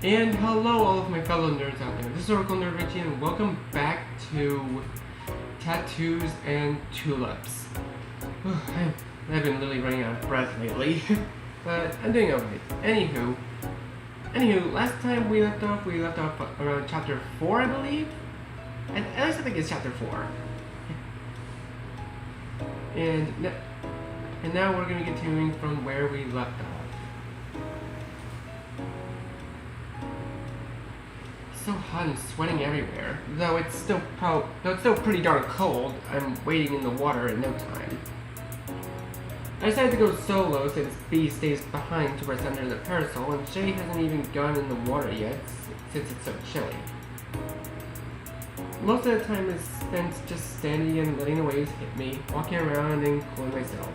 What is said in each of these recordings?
And hello all of my fellow nerds out there, this is Oracle Nerd Richie and welcome back to Tattoos and Tulips. I've been literally running out of breath lately, but I'm doing alright. Anywho, last time we left off around chapter 4, I believe? At least I think it's chapter 4. And now we're going to be continuing from where we left off. So hot and sweating everywhere. Though it's still pretty darn cold, I'm wading in the water in no time. I decided to go solo since B stays behind to rest under the parasol, and Shay hasn't even gone in the water yet since it's so chilly. Most of the time is spent just standing and letting the waves hit me, walking around and cooling myself.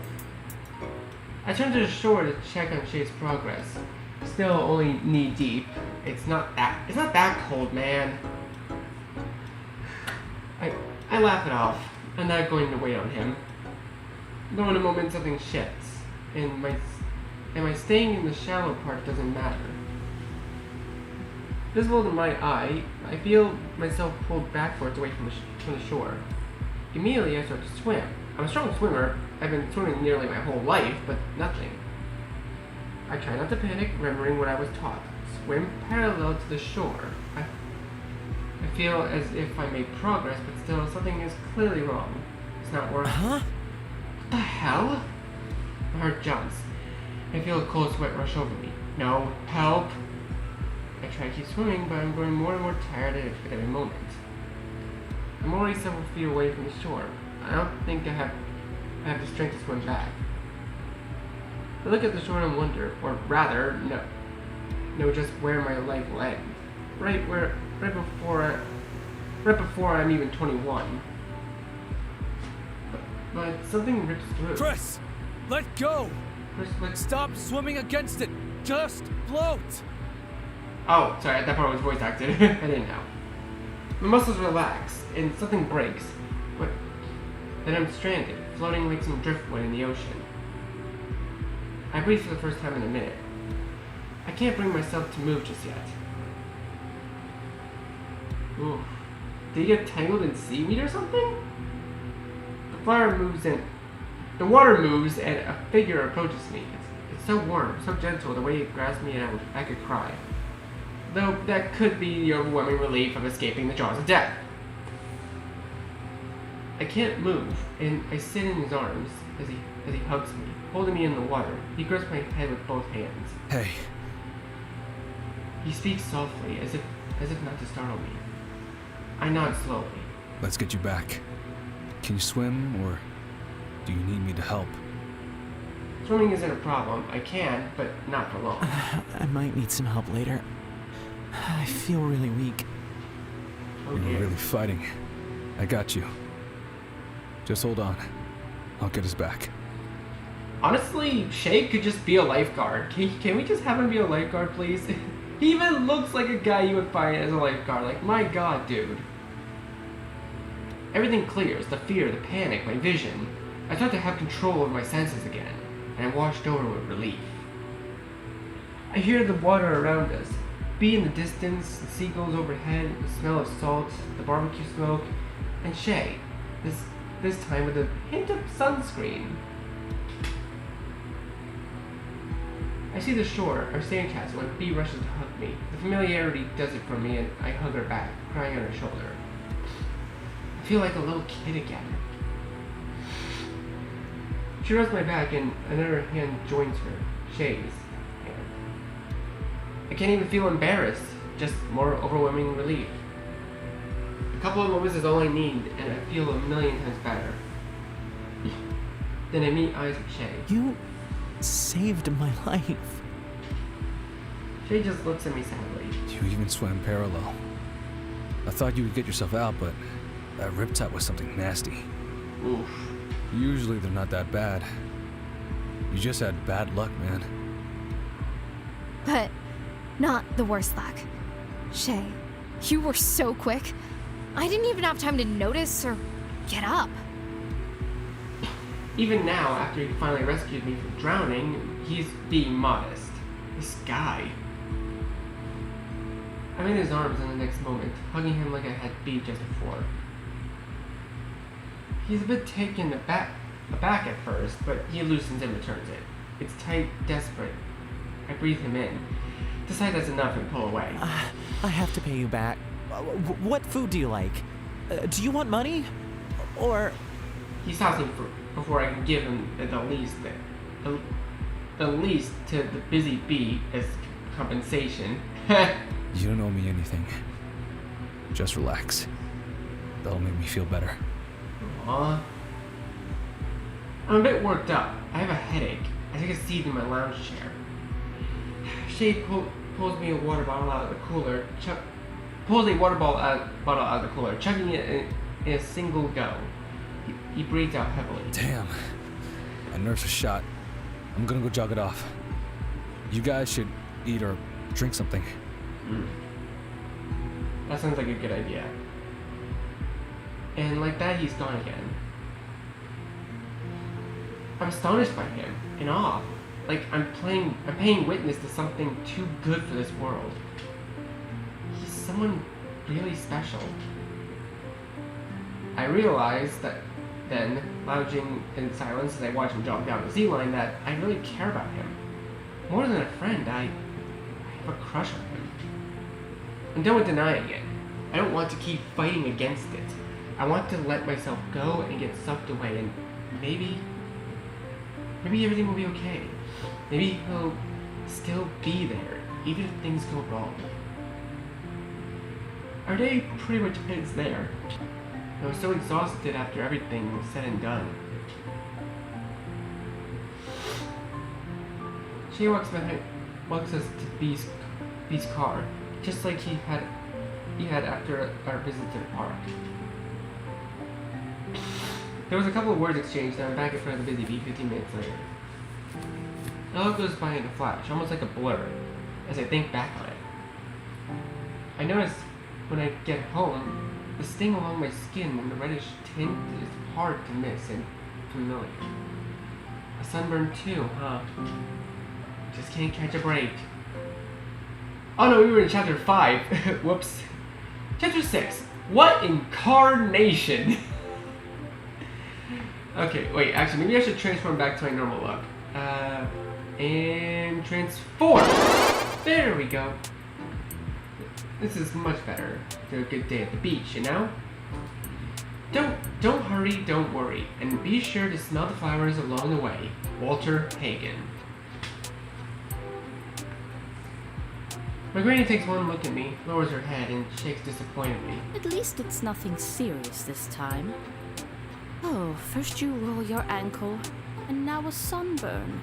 I turned to the shore to check on Shay's progress. Still only knee deep. It's not that cold, man. I laugh it off. I'm not going to wait on him. Though in a moment something shifts, and my staying in the shallow part doesn't matter. Visible to my eye, I feel myself pulled backwards away from the shore. Immediately I start to swim. I'm a strong swimmer. I've been swimming nearly my whole life, but nothing. I try not to panic, remembering what I was taught. Swim parallel to the shore. I feel as if I made progress, but still something is clearly wrong. It's not working. Huh? What the hell? My heart jumps. I feel a cold sweat rush over me. No, help! I try to keep swimming, but I'm growing more and more tired at every moment. I'm already several feet away from the shore. I don't think I have the strength to swim back. I look at the shore and wonder, or rather, know just where my life will end. Right before I'm even 21. But something rips through. Chris, let go! Chris, Stop swimming against it! Just float! Oh, sorry, that part was voice acted. I didn't know. My muscles relax, and something breaks. But then I'm stranded, floating like some driftwood in the ocean. I breathe for the first time in a minute. I can't bring myself to move just yet. Ooh. Did he get tangled in seaweed or something? The water moves and a figure approaches me. It's so warm, so gentle, the way it grabs me and I could cry. Though that could be the overwhelming relief of escaping the jaws of death. I can't move, and I sit in his arms as he hugs me, holding me in the water. He grips my head with both hands. Hey. He speaks softly, as if not to startle me. I nod slowly. Let's get you back. Can you swim, or do you need me to help? Swimming isn't a problem. I can, but not for long. I might need some help later. I feel really weak. Okay. You're really fighting. I got you. Just hold on. I'll get us back. Honestly, Shay could just be a lifeguard. Can we just have him be a lifeguard, please? He even looks like a guy you would find as a lifeguard. Like, my god, dude. Everything clears. The fear, the panic, my vision. I start to have control over my senses again, and I'm washed over with relief. I hear the water around us. Bee in the distance, the seagulls overhead, the smell of salt, the barbecue smoke, and Shay. This time with a hint of sunscreen. I see the shore, our sandcastle, and Bee rushes to hug me. The familiarity does it for me, and I hug her back, crying on her shoulder. I feel like a little kid again. She rubs my back, and another hand joins her, Shay's hand. I can't even feel embarrassed, just more overwhelming relief. A couple of moments is all I need, and I feel a million times better. Then I meet eyes with Shay. You saved my life. Shay just looks at me sadly. You even swam parallel. I thought you would get yourself out, but that riptide was something nasty. Oof. Usually they're not that bad. You just had bad luck, man. But not the worst luck. Shay, you were so quick. I didn't even have time to notice or get up. Even now, after he finally rescued me from drowning, he's being modest. This guy. I'm in his arms in the next moment, hugging him like I had beef just before. He's a bit taken aback at first, but he loosens and returns it. It's tight, desperate. I breathe him in, decide that's enough, and pull away. I have to pay you back. What food do you like? Do you want money? Or... He stops me before I can give him the least to the busy bee as compensation. You don't owe me anything. Just relax. That'll make me feel better. Aww. I'm a bit worked up. I have a headache. I take a seat in my lounge chair. Shay pulls me a water bottle out of the cooler. Pulls a water bottle out of the cooler, chugging it in a single go. He breathes out heavily. Damn. My nerves are shot. I'm gonna go jog it off. You guys should eat or drink something. That sounds like a good idea. And like that, he's gone again. I'm astonished by him, in awe. Like I'm paying witness to something too good for this world. He's someone really special. I realize that then, lounging in silence as I watch him jog down the Z-line, that I really care about him. More than a friend, I have a crush on him. I'm done with denying it. I don't want to keep fighting against it. I want to let myself go and get sucked away, and maybe everything will be okay. Maybe he'll still be there, even if things go wrong. Our day pretty much ends there. I was so exhausted after everything was said and done. She walks us to B's car, just like he had after our visit to the park. There was a couple of words exchanged, and I'm back in front of the busy bee 15 minutes later. It all goes by in a flash, almost like a blur, as I think back on it. I notice when I get home, the sting along my skin and the reddish tint is hard to miss and familiar. A sunburn too, huh? Just can't catch a break. Oh no, we were in chapter 5. Whoops. Chapter 6. What in carnation? Okay, wait, actually, maybe I should transform back to my normal look. And transform! There we go. This is much better for a good day at the beach, you know? Don't hurry, don't worry, and be sure to smell the flowers along the way. Walter Hagen. My granny takes one look at me, lowers her head, and shakes disappointedly. At least it's nothing serious this time. Oh, first you roll your ankle, and now a sunburn.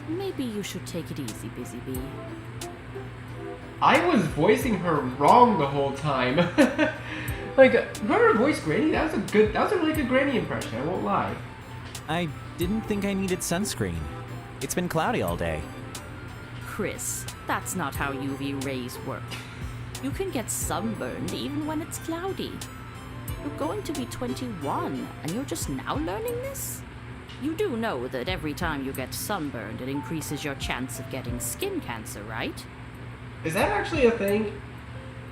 Maybe you should take it easy, Busy Bee. I was voicing her wrong the whole time. Like, whoever voiced Granny, that was a really good Granny impression, I won't lie. I didn't think I needed sunscreen. It's been cloudy all day. Chris, that's not how UV rays work. You can get sunburned even when it's cloudy. You're going to be 21, and you're just now learning this? You do know that every time you get sunburned, it increases your chance of getting skin cancer, right? Is that actually a thing?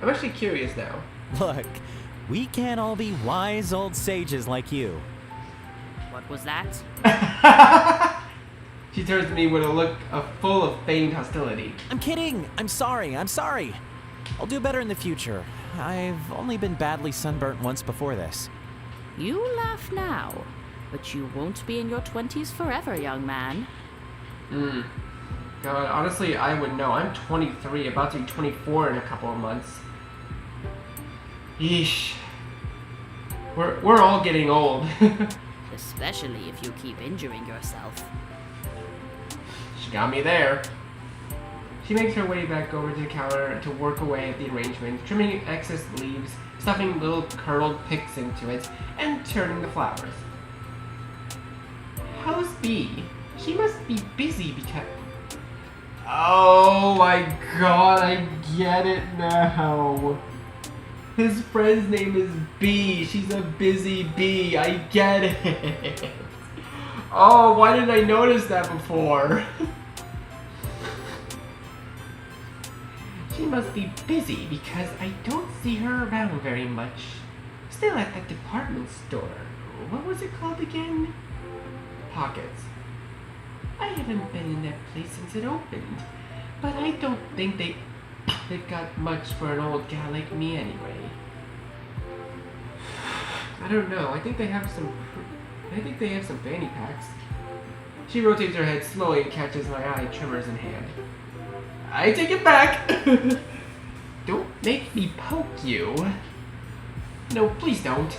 I'm actually curious now. Look, we can't all be wise old sages like you. What was that? She turns to me with a look full of feigned hostility. I'm kidding! I'm sorry! I'll do better in the future. I've only been badly sunburnt once before this. You laugh now, but you won't be in your 20s forever, young man. God, honestly, I would know. I'm 23, about to be 24 in a couple of months. Yeesh. We're all getting old. Especially if you keep injuring yourself. She got me there. She makes her way back over to the counter to work away at the arrangement, trimming excess leaves, stuffing little curled picks into it, and turning the flowers. How's Bee? She must be busy because... Oh my god, I get it now. His friend's name is Bee. She's a busy bee. I get it. Oh, why didn't I notice that before? She must be busy because I don't see her around very much. Still at that department store. What was it called again? Pockets. I haven't been in that place since it opened, but I don't think they've got much for an old gal like me anyway. I don't know. I think they have some fanny packs. She rotates her head slowly and catches my eye, trimmers in hand. I take it back. Don't make me poke you. No, please don't.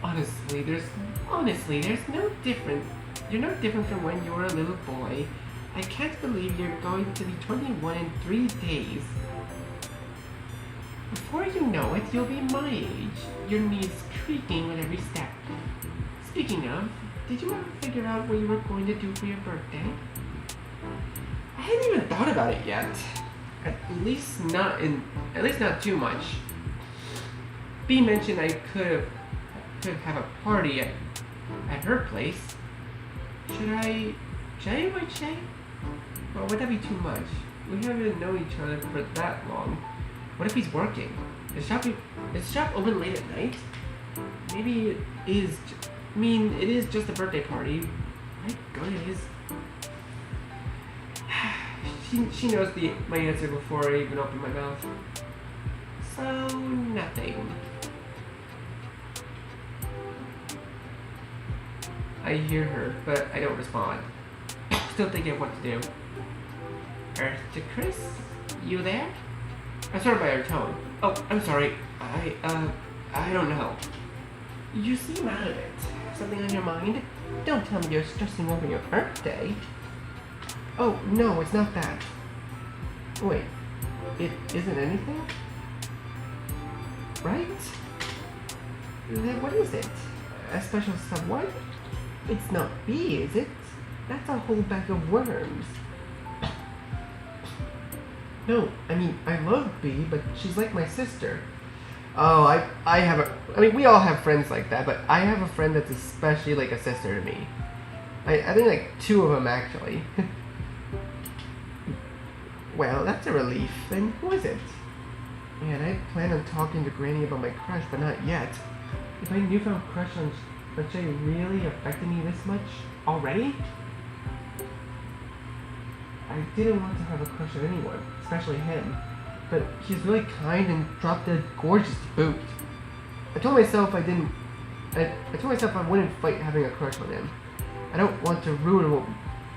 Honestly, there's no different. You're no different from when you were a little boy. I can't believe you're going to be 21 in 3 days. Before you know it, you'll be my age. Your knees creaking with every step. Speaking of, did you ever figure out what you were going to do for your birthday? I hadn't even thought about it yet. At least not too much. Bea mentioned I could have a party at her place. Should I invite Shay? Or would that be too much? We haven't known each other for that long. What if he's working? Is the shop open late at night? Maybe it is. It is just a birthday party. My goodness. She knows my answer before I even open my mouth. So, nothing. I hear her, but I don't respond. Still thinking of what to do. Earth to Chris? You there? I started by her tone. Oh, I'm sorry. I don't know. You seem out of it. Something on your mind? Don't tell me you're stressing over your birthday. Oh, no, it's not that. Wait, it isn't anything? Right? Then what is it? A special someone? It's not Bea, is it? That's a whole bag of worms. No, I love Bea, but she's like my sister. Oh, we all have friends like that, but I have a friend that's especially like a sister to me. I think like 2 of them actually. Well, that's a relief. Then who is it? Man, I plan on talking to Granny about my crush, but not yet. If my newfound crush on Shay really affected me this much already? I didn't want to have a crush on anyone, especially him. But he's really kind and drop-dead gorgeous to boot. I told myself I wouldn't fight having a crush on him. I don't want to ruin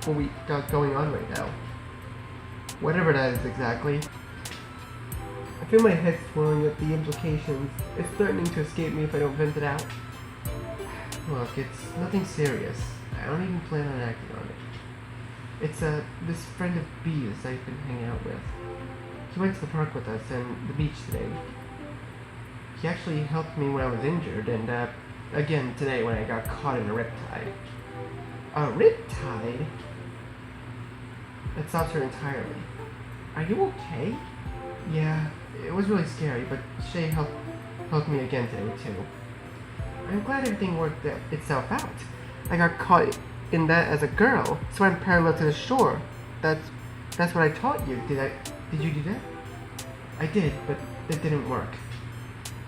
what we got going on right now. Whatever that is exactly. I feel my head swirling at the implications. It's threatening to escape me if I don't vent it out. Look, it's nothing serious. I don't even plan on acting on it. It's this friend of Bea's I've been hanging out with. He went to the park with us and the beach today. He actually helped me when I was injured and again today when I got caught in a riptide. A riptide? That stops her entirely. Are you okay? Yeah, it was really scary, but Shay helped me again today too. I'm glad everything worked itself out. I got caught in that as a girl, swam parallel to the shore. That's what I taught you. Did you do that? I did, but it didn't work.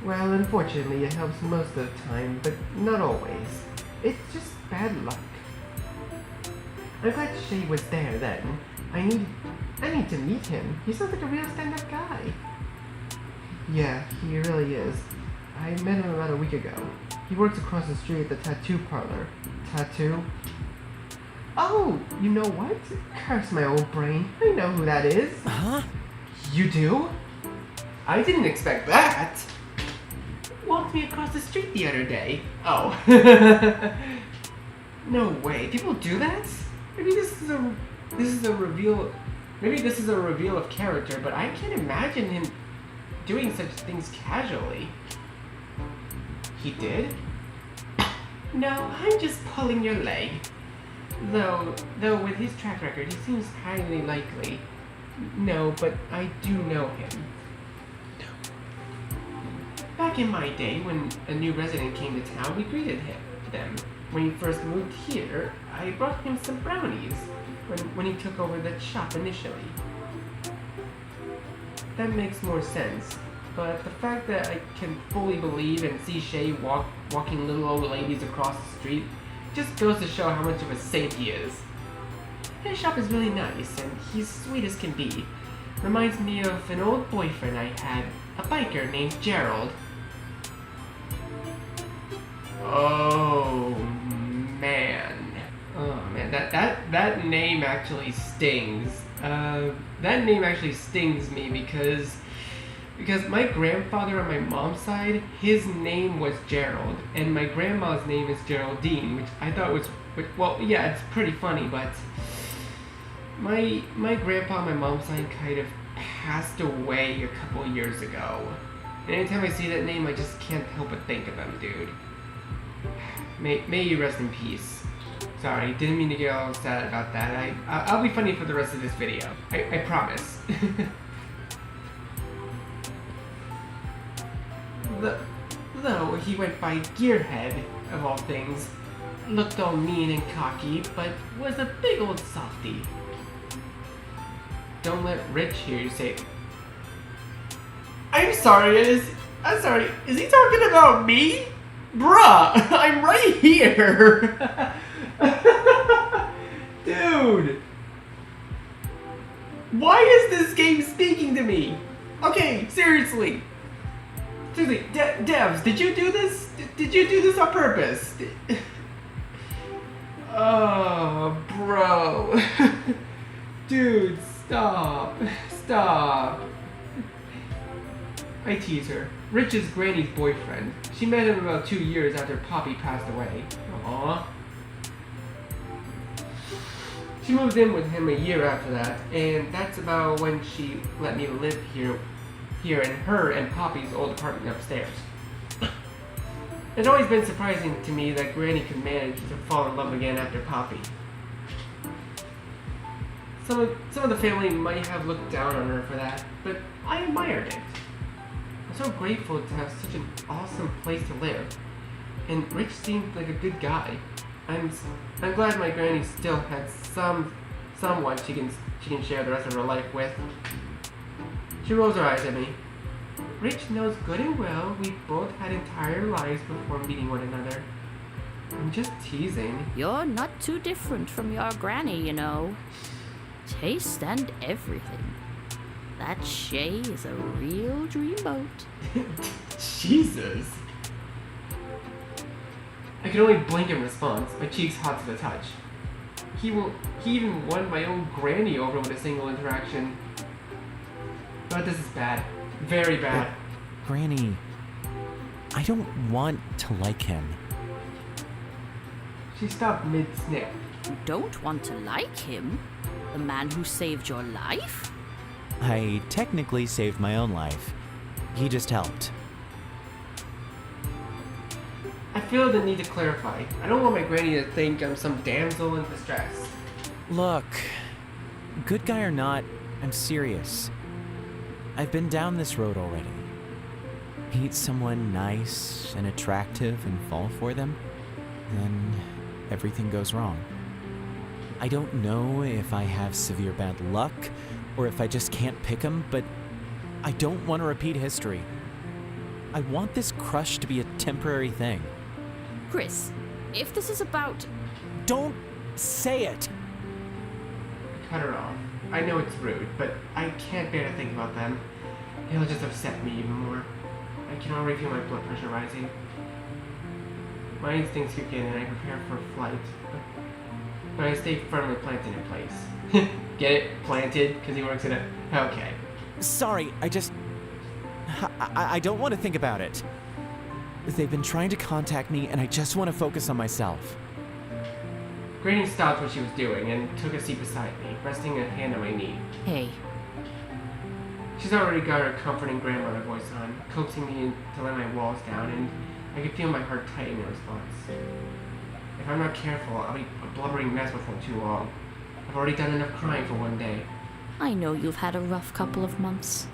Well, unfortunately, it helps most of the time, but not always. It's just bad luck. I'm glad Shay was there then. I need to meet him. He sounds like a real stand-up guy. Yeah, he really is. I met him about a week ago. He works across the street at the tattoo parlor. Tattoo? Oh, you know what? Curse my old brain. I know who that is. Huh? You do? I didn't expect that. Walked me across the street the other day. Oh. No way. People do that? Maybe this is a reveal. Maybe this is a reveal of character, but I can't imagine him doing such things casually. He did? No, I'm just pulling your leg. Though with his track record, he seems highly likely. No, but I do know him. Back in my day, when a new resident came to town, we greeted them. When he first moved here, I brought him some brownies when he took over the shop initially. that makes more sense. But the fact that I can fully believe and see Shay walking little old ladies across the street just goes to show how much of a saint he is. His shop is really nice, and he's sweet as can be. Reminds me of an old boyfriend I had, a biker named Gerald. Oh man. Oh man, that name actually stings. That name actually stings me because my grandfather on my mom's side, his name was Gerald, and my grandma's name is Geraldine, which I thought was, well, yeah, it's pretty funny, but my grandpa on my mom's side kind of passed away a couple years ago. And anytime I see that name, I just can't help but think of him, dude. May you rest in peace. Sorry, didn't mean to get all sad about that. I'll be funny for the rest of this video. I promise. Though he went by Gearhead, of all things, looked all mean and cocky, but was a big old softy. Don't let Rich hear you say... I'm sorry, is he talking about me? Bruh, I'm right here! Dude! Why is this game speaking to me? Okay, seriously. Seriously, Devs, did you do this? Did you do this on purpose? Oh, bro. Dude, stop. Stop. I tease her. Rich is Granny's boyfriend. She met him about 2 years after Poppy passed away. Aww. She moved in with him a year after that, and that's about when she let me live here in her and Poppy's old apartment upstairs. It's always been surprising to me that Granny could manage to fall in love again after Poppy. Some of the family might have looked down on her for that, but I admired it. I'm so grateful to have such an awesome place to live, and Rich seemed like a good guy. I'm glad my Granny still had someone she can share the rest of her life with. She rolls her eyes at me. Rich knows good and well we both had entire lives before meeting one another. I'm just teasing. You're not too different from your granny, you know. Taste and everything. That Shay is a real dreamboat. Jesus. I could only blink in response, my cheeks hot to the touch. He even won my own Granny over with a single interaction. But this is bad. Very bad. But, Granny, I don't want to like him. She stopped mid-snip. You don't want to like him? The man who saved your life? I technically saved my own life. He just helped. I feel the need to clarify. I don't want my Granny to think I'm some damsel in distress. Look, good guy or not, I'm serious. I've been down this road already. Meet someone nice and attractive and fall for them, then everything goes wrong. I don't know if I have severe bad luck or if I just can't pick them, but I don't want to repeat history. I want this crush to be a temporary thing. Chris, if this is about... Don't say it! Cut her off. I know it's rude, but I can't bear to think about them. It'll just upset me even more. I can already feel my blood pressure rising. My instincts kick in and I prepare for flight. But I stay firmly planted in place. Get it? Planted? Because he works in a... Okay. Sorry, I don't want to think about it. They've been trying to contact me and I just want to focus on myself. Granny stopped what she was doing and took a seat beside me, resting a hand on my knee. Hey. She's already got her comforting grandmother voice on, coaxing me to let my walls down, and I could feel my heart tighten in response. If I'm not careful, I'll be a blubbering mess before too long. I've already done enough crying for one day. I know you've had a rough couple of months.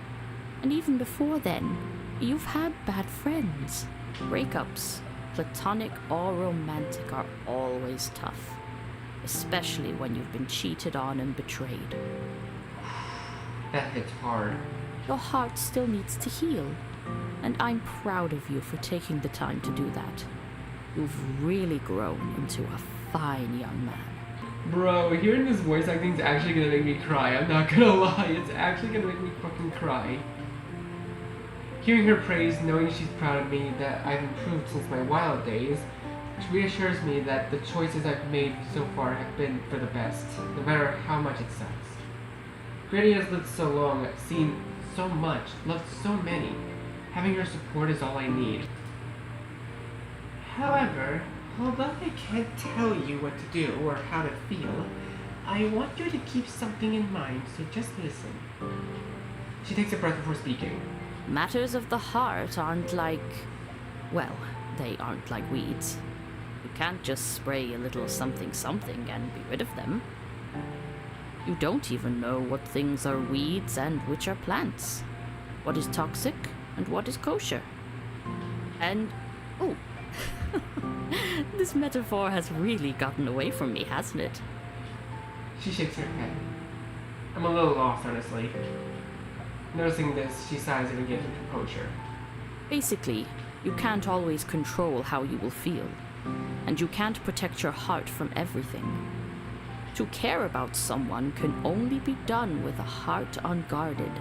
And even before then, you've had bad friends. Breakups, platonic or romantic, are always tough. Especially when you've been cheated on and betrayed. That hits hard. Your heart still needs to heal, and I'm proud of you for taking the time to do that. You've really grown into a fine young man. Bro, hearing this voice acting is actually gonna make me cry. I'm not gonna lie, it's actually gonna make me fucking cry. Hearing her praise, knowing she's proud of me, that I've improved since my wild days, reassures me that the choices I've made so far have been for the best, no matter how much it sucks. Granny has lived so long, seen so much, loved so many. Having her support is all I need. However, although I can't tell you what to do or how to feel, I want you to keep something in mind, so just listen. She takes a breath before speaking. Matters of the heart aren't like... well, they aren't like weeds. You can't just spray a little something something and be rid of them. You don't even know what things are weeds and which are plants. What is toxic and what is kosher. And... oh. This metaphor has really gotten away from me, hasn't it? She shakes her head. I'm a little lost, honestly. Noticing this, she sighs and regains her composure. Basically, you can't always control how you will feel, and you can't protect your heart from everything. To care about someone can only be done with a heart unguarded.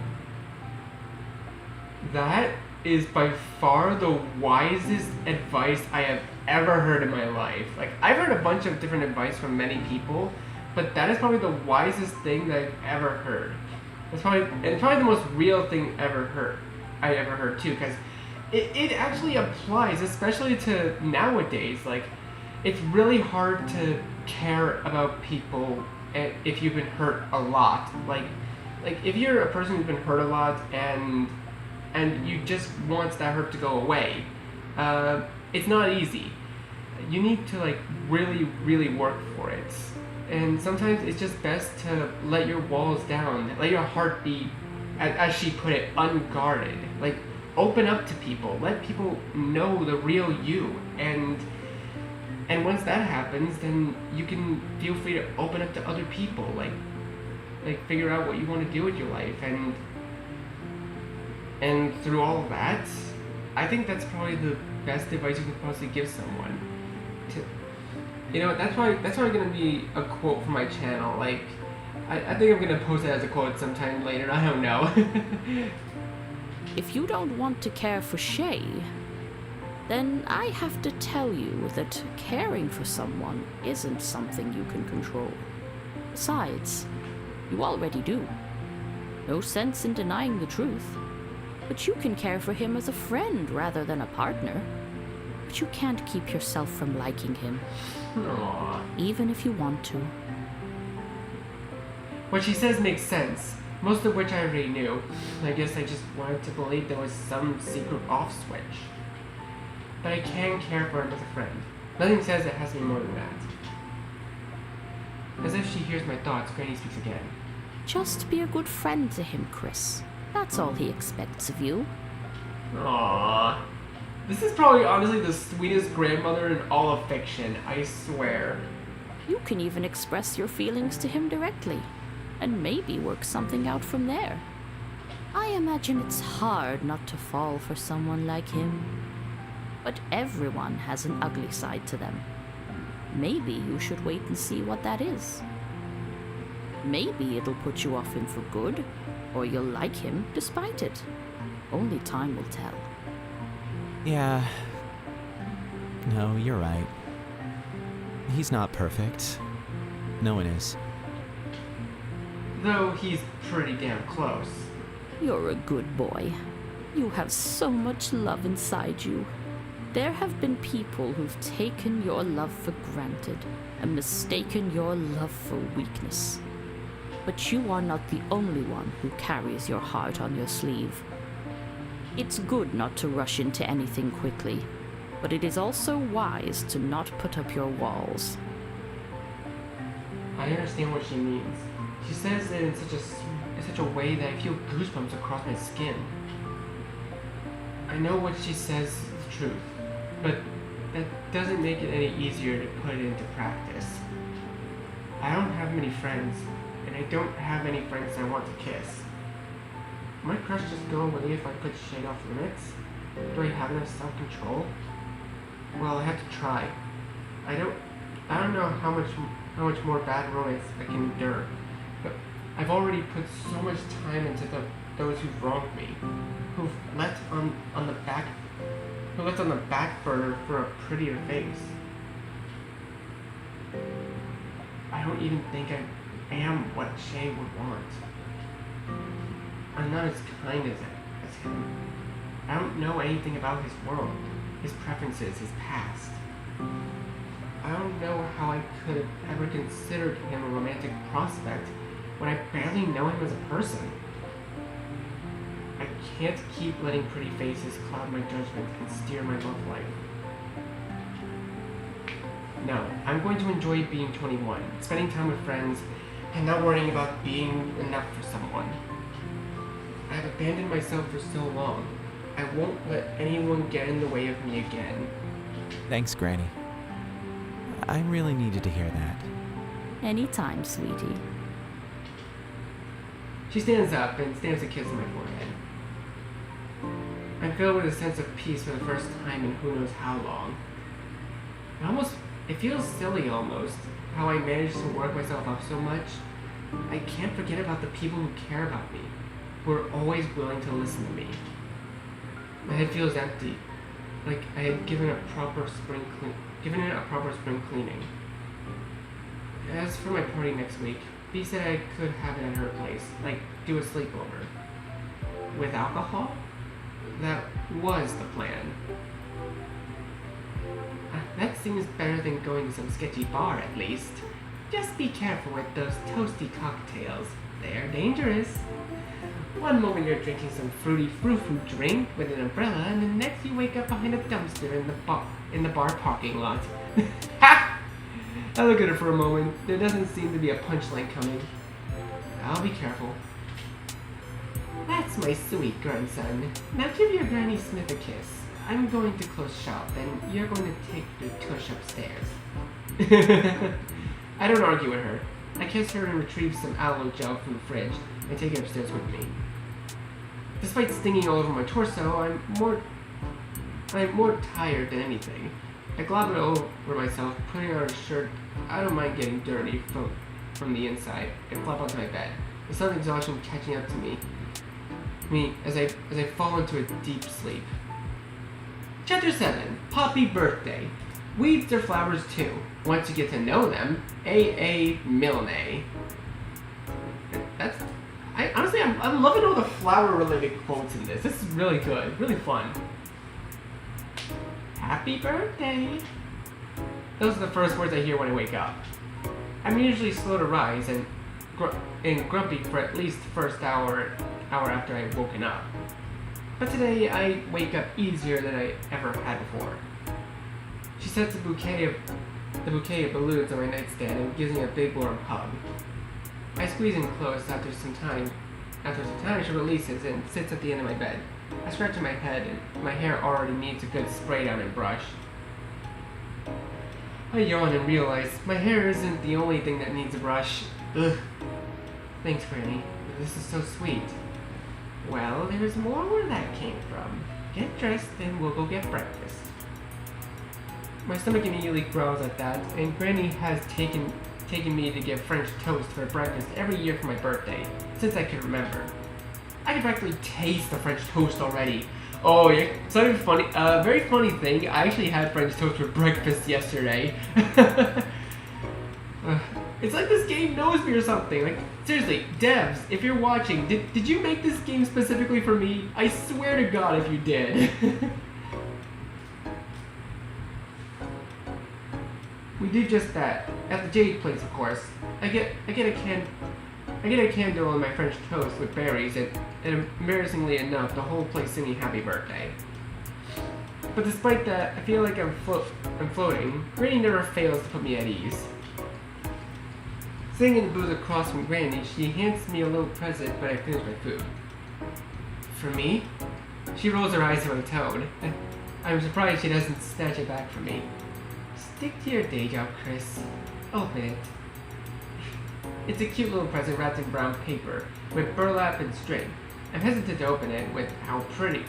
That is by far the wisest advice I have ever heard in my life. Like, I've heard a bunch of different advice from many people, but that is probably the wisest thing that I've ever heard. It's probably the most real thing I ever heard too, because it actually applies, especially to nowadays. Like, it's really hard to care about people if you've been hurt a lot. Like if you're a person who's been hurt a lot and you just want that hurt to go away, it's not easy. You need to like really, really work for it. And sometimes it's just best to let your walls down, let your heart be, as she put it, unguarded. Like, open up to people, let people know the real you, and once that happens, then you can feel free to open up to other people, like figure out what you want to do with your life, and through all of that, I think that's probably the best advice you can possibly give someone. You know, that's probably gonna be a quote from my channel. Like, I think I'm gonna post it as a quote sometime later. I don't know. If you don't want to care for Shay, then I have to tell you that caring for someone isn't something you can control. Besides, you already do. No sense in denying the truth. But you can care for him as a friend rather than a partner. But you can't keep yourself from liking him. Aww. Even if you want to. What she says makes sense, most of which I already knew. I guess I just wanted to believe there was some secret off switch. But I can care for him as a friend. Nothing says it has to be more than that. As if she hears my thoughts, Granny speaks again. Just be a good friend to him, Chris. That's all he expects of you. Aww. This is probably honestly the sweetest grandmother in all of fiction, I swear. You can even express your feelings to him directly, and maybe work something out from there. I imagine it's hard not to fall for someone like him. But everyone has an ugly side to them. Maybe you should wait and see what that is. Maybe it'll put you off him for good, or you'll like him despite it. Only time will tell. Yeah. No, you're right. He's not perfect. No one is. Though he's pretty damn close. You're a good boy. You have so much love inside you. There have been people who've taken your love for granted and mistaken your love for weakness. But you are not the only one who carries your heart on your sleeve. It's good not to rush into anything quickly, but it is also wise to not put up your walls. I understand what she means. She says it in such a way that I feel goosebumps across my skin. I know what she says is the truth, but that doesn't make it any easier to put it into practice. I don't have many friends, and I don't have any friends I want to kiss. my crush just go away if I put Shay off limits? Do I have enough self-control? Well, I have to try. I don't know how much more bad romance I can endure, but I've already put so much time into those who've wronged me, who've left on the back burner for a prettier face. I don't even think I am what Shay would want. I'm not as kind as him. I don't know anything about his world, his preferences, his past. I don't know how I could have ever considered him a romantic prospect when I barely know him as a person. I can't keep letting pretty faces cloud my judgment and steer my love life. No, I'm going to enjoy being 21, spending time with friends, and not worrying about being enough for someone. I've abandoned myself for so long. I won't let anyone get in the way of me again. Thanks, Granny. I really needed to hear that. Anytime, sweetie. She stands up and stamps a kiss on my forehead. I'm filled with a sense of peace for the first time in who knows how long. It feels silly almost, how I managed to work myself up so much. I can't forget about the people who care about me, who are always willing to listen to me. My head feels empty, like I had given it a proper spring cleaning. As for my party next week, Bea said I could have it at her place, like do a sleepover. With alcohol? That was the plan. That seems better than going to some sketchy bar, at least. Just be careful with those toasty cocktails. They're dangerous. One moment you're drinking some fruity frou-frou drink with an umbrella, and the next you wake up behind a dumpster in the bar parking lot. Ha! I look at her for a moment. There doesn't seem to be a punchline coming. I'll be careful. That's my sweet grandson. Now give your Granny Smith a kiss. I'm going to close shop, and you're going to take your tush upstairs. I don't argue with her. I kiss her and retrieve some aloe gel from the fridge and take it upstairs with me. Despite stinging all over my torso, I'm more tired than anything. I glob it all over myself, putting on a shirt I don't mind getting dirty from the inside, and flop onto my bed. The sun's exhaustion catching up to me as I fall into a deep sleep. Chapter 7. Poppy Birthday. Weeds are flowers too. Once you get to know them, A.A. Milne. I'm loving all the flower-related quotes in this. This is really good, really fun. Happy birthday. Those are the first words I hear when I wake up. I'm usually slow to rise and grumpy for at least the first hour after I've woken up. But today I wake up easier than I ever had before. She sets the bouquet of balloons on my nightstand and gives me a big warm hug. I squeeze in close after some time she releases and sits at the end of my bed. I scratch my head and my hair already needs a good spray down and brush. I yawn and realize my hair isn't the only thing that needs a brush. Ugh. Thanks, Granny. This is so sweet. Well, there's more where that came from. Get dressed and we'll go get breakfast. My stomach immediately growls at that, and Granny has taken me to get French toast for breakfast every year for my birthday, since I can remember. I can practically taste the French toast already. Oh, yeah, something funny, very funny thing, I actually had French toast for breakfast yesterday. It's like this game knows me or something. Like, seriously, devs, if you're watching, did you make this game specifically for me? I swear to God if you did. We do just that. At the Jade place, of course. I get a candle on my French toast with berries, and embarrassingly enough, the whole place singing happy birthday. But despite that, I feel like I'm floating. Granny never fails to put me at ease. Sitting in the booth across from Granny, she hands me a little present when I finish my food. For me? She rolls her eyes at my tone. I'm surprised she doesn't snatch it back from me. Stick to your day job, Chris. Open it. It's a cute little present wrapped in brown paper, with burlap and string. I'm hesitant to open it with how pretty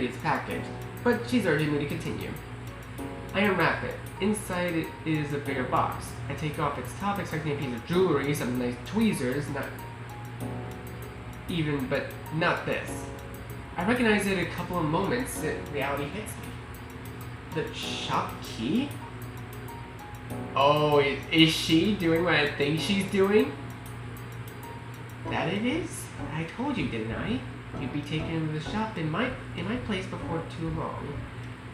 it's packaged, but she's urging me to continue. I unwrap it. Inside it is a bigger box. I take off its top, expecting a piece of jewelry, some nice tweezers, but not this. I recognize it a couple of moments, reality hits me. The shop key? Oh, is she doing what I think she's doing? That it is? I told you, didn't I? You'd be taken into the shop in my place before too long.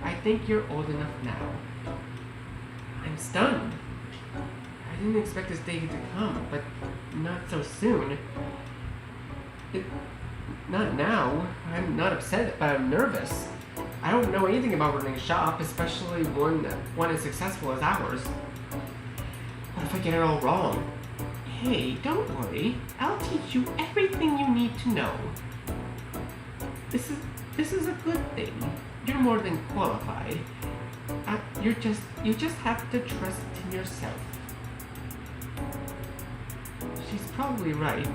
I think you're old enough now. I'm stunned. I didn't expect this day to come, but not so soon. Not now. I'm not upset, but I'm nervous. I don't know anything about running a shop, especially one as successful as ours. What if I get it all wrong? Hey, don't worry. I'll teach you everything you need to know. This is a good thing. You're more than qualified. You just have to trust in yourself. She's probably right.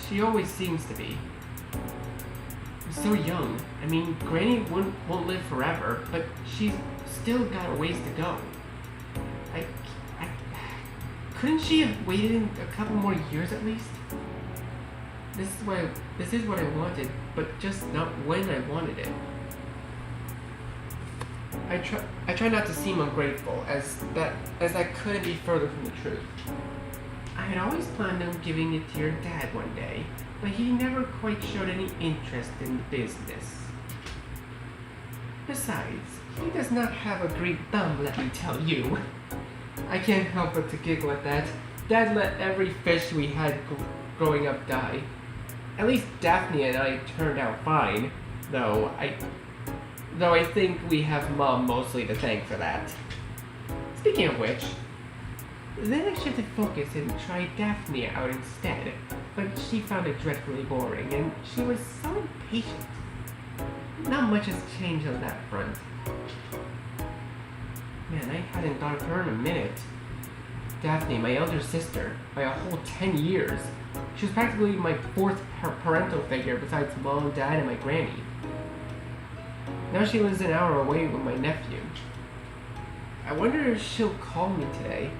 She always seems to be. I'm so young. I mean, Granny won't live forever, but she's still got a ways to go. Couldn't she have waited a couple more years at least? This is what I wanted, but just not when I wanted it. I try not to seem ungrateful, as that couldn't be further from the truth. I had always planned on giving it to your dad one day, but he never quite showed any interest in the business. Besides, he does not have a great thumb, let me tell you. I can't help but to giggle at that. Dad let every fish we had growing up die. At least Daphne and I turned out fine, though I think we have Mom mostly to thank for that. Speaking of which, then I shifted focus and tried Daphne out instead, but she found it dreadfully boring, and she was so impatient. Not much has changed on that front. Man, I hadn't thought of her in a minute. Daphne, my elder sister, by a whole 10 years. She was practically my fourth parental figure besides Mom, Dad, and my granny. Now she lives an hour away with my nephew. I wonder if she'll call me today.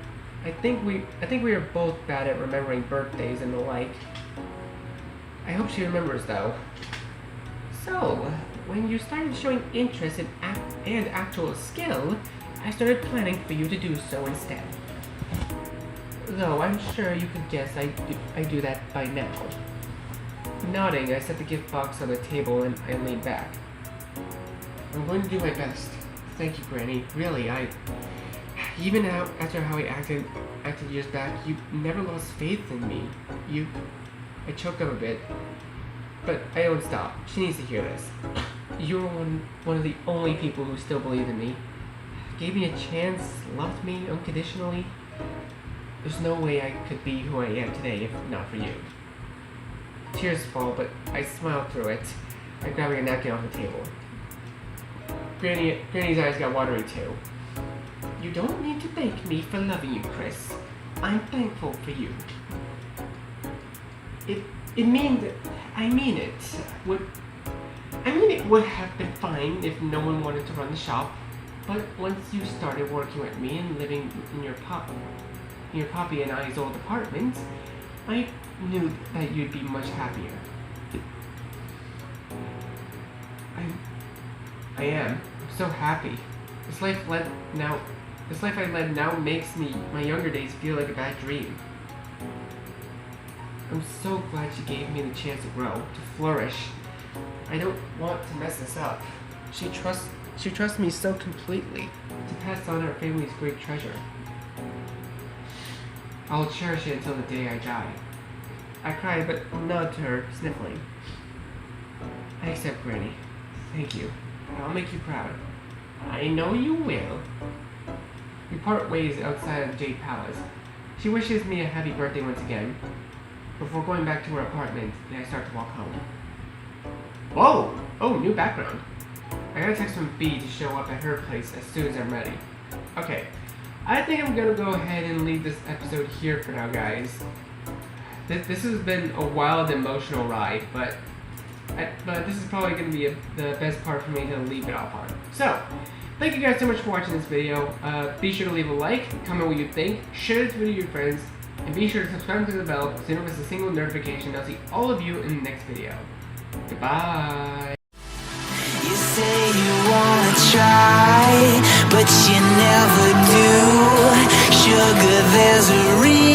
I think we are both bad at remembering birthdays and the like. I hope she remembers though. So, when you started showing interest and actual skill, I started planning for you to do so instead. Though I'm sure you could guess I do that by now. Nodding, I set the gift box on the table and I leaned back. I'm going to do my best. Thank you, Granny. Really, even after how I acted years back, you never lost faith in me. I choked up a bit, but I don't stop. She needs to hear this. You're one of the only people who still believe in me. Gave me a chance, loved me unconditionally. There's no way I could be who I am today if not for you. Tears fall, but I smile through it. I grab a napkin off the table. Granny's eyes got watery too. You don't need to thank me for loving you, Chris. I'm thankful for you. I mean it. It would have been fine if no one wanted to run the shop, but once you started working with me and living in your Poppy and I's old apartment, I knew that you'd be much happier. I am. I'm so happy. This life I led now makes my younger days feel like a bad dream. I'm so glad she gave me the chance to grow, to flourish. I don't want to mess this up. She trusts me so completely to pass on our family's great treasure. I'll cherish it until the day I die. I cry, but nod to her, sniffling. I accept, Granny. Thank you. I'll make you proud. I know you will. We part ways outside of the Jade Palace. She wishes me a happy birthday once again, before going back to her apartment, and I start to walk home. Whoa! Oh, new background. I got a text from B to show up at her place as soon as I'm ready. Okay, I think I'm gonna go ahead and leave this episode here for now, guys. This has been a wild, emotional ride, but but this is probably going to be the best part for me to leave it off on. So, thank you guys so much for watching this video. Be sure to leave a like, comment what you think, share this video with your friends, and be sure to subscribe to the bell so you don't miss a single notification. I'll see all of you in the next video. Goodbye. You say you wanna try, but you never do. Sugar, there's a reason.